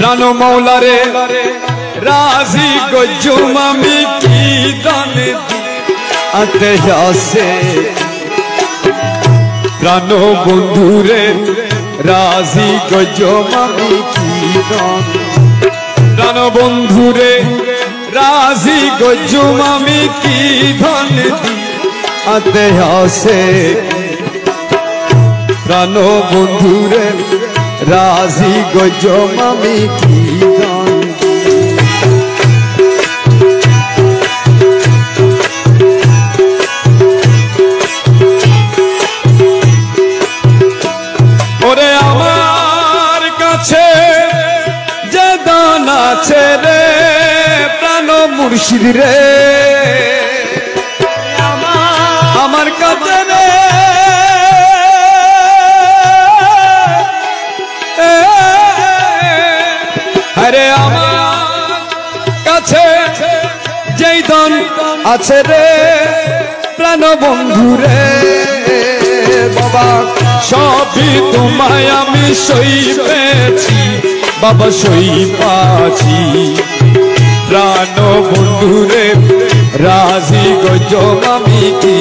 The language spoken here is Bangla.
প্রাণ মৌলারে রাজি গজুম আমি কি দান আতে আসে প্রাণ বন্ধুরে রাজি গজুম আমি কি দান প্রাণ বন্ধুরে রাজি গজুম আমি কি ধন আতে আসে প্রাণ বন্ধুরে রাজি গজুম আমি কি দান ওরে আমার কাছে যে দান আছে রে প্রাণ মুর্শিদ রে আমার কাছে রে আরে আমার কাছে যেই দান আছে রে প্রাণ বন্ধু রে বাবা সবই তোমায় আমি সই পেয়েছি বাবা সই পাচ্ছি প্রাণ বন্ধুরে রাজি গজুম আমি কি